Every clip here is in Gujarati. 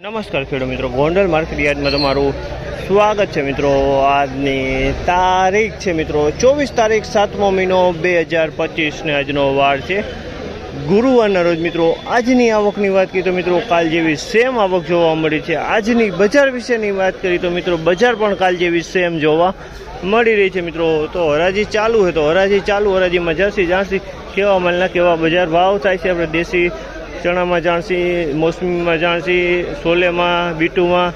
નમસ્કાર ખેડૂત મિત્રો, ગોંડલ માર્કેટ યાર્ડમાં તમારું સ્વાગત છે મિત્રો। આજની તારીખ છે મિત્રો 24 તારીખ 7મો મહિનો 2025 ને આજનો વાર છે ગુરુવારના રોજ મિત્રો। આજની આવકની વાત કરીએ તો મિત્રો કાલ જેવી સેમ આવક જોવા મળી છે। આજની બજાર વિશેની વાત કરીએ તો મિત્રો બજાર પણ કાલ જેવી સેમ જોવા મળી રહી છે મિત્રો। તો હરાજી ચાલુ છે, તો હરાજી ચાલુ હરાજીમાં જાણસી કેવા માલના કેવા બજાર ભાવ થાય છે। આપણે દેશી ચણામાં જાણસી, મોસમીમાં જાણસી, સોલેમાં, બીટુમાં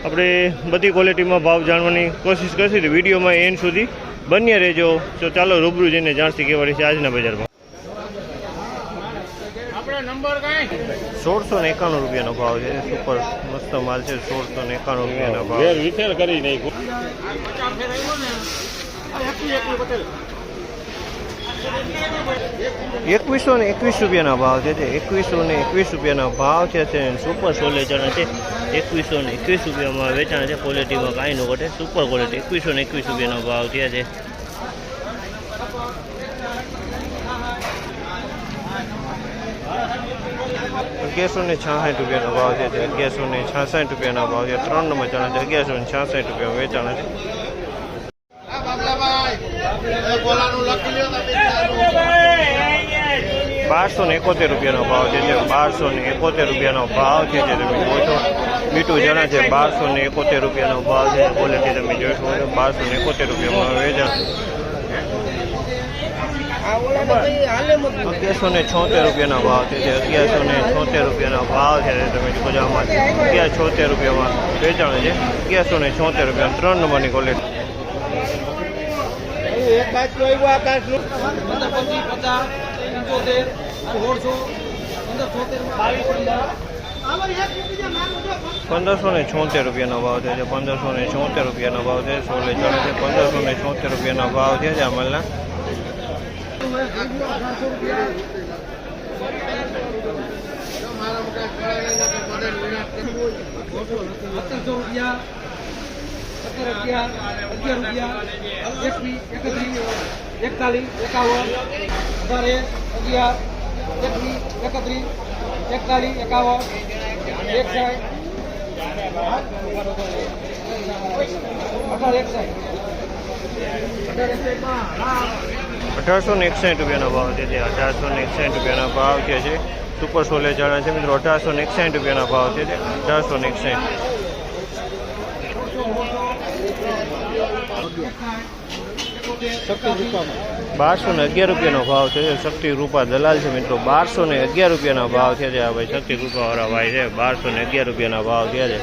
આપણે બધી ક્વોલિટીમાં ભાવ જાણવાની કોશિશ કરશી। તો વિડીયોમાં એન્ડ સુધી બન્યા રહેજો। તો ચાલો રૂબરૂ જઈને જાણસી કેવા રહી છે આજના બજારમાં। 1691 રૂપિયાનો ભાવ છે, સુપર મસ્ત માલ છે। 1691 રૂપિયાનો ભાવ કરી નહીં। 2121 રૂપિયાના ભાવ છે। 2121 રૂપિયાના ભાવ છે। સુપર સોલે ચણા છે 2121 રૂપિયામાં વેચાણ છે। ક્વોલિટીમાં કાંઈ ન ઘટે, સુપર ક્વોલિટી 2121 રૂપિયાનો ભાવ થયા છે। 1166 રૂપિયાનો ભાવ છે। 1166 રૂપિયાના ભાવ છે। 3 નંબર ચણા છે 1166 રૂપિયા વેચાણ છે। 1271 રૂપિયાનો ભાવ છે। 1271 રૂપિયાનો ભાવ છે। તમે જોઈ છો બીટું જણા છે 1271 રૂપિયાનો ભાવ છે। ક્વોલિટી તમે જોઈ શકો છો 1271 રૂપિયામાં વેચાણ। 1176 રૂપિયાનો ભાવ છે। 1176 રૂપિયાનો ભાવ છે। તમે જોઈ શકો 1176 રૂપિયામાં વેચાણ છે। 1176 રૂપિયા 3 નંબરની ક્વોલિટી। 1576 રૂપિયાનો ભાવ છે। 1576 રૂપિયાનો ભાવ છે। સોલે ચણે છે 1576 રૂપિયાનો ભાવ છે આ માલના। 1861 રૂપિયાનો ભાવ છે। 1861 રૂપિયાના ભાવ છે। સુપર સોલે ચણા છે મિત્રો 1861 રૂપિયાના ભાવ છે। 1861 1211 રૂપિયાનો ભાવ છે। શક્તિ રૂપા દલાલ છે મિત્રો 1211 રૂપિયાના ભાવ છે। આ ભાઈ શક્તિ રૂપા વાળા ભાઈ છે 1211 રૂપિયાના ભાવ થયા છે।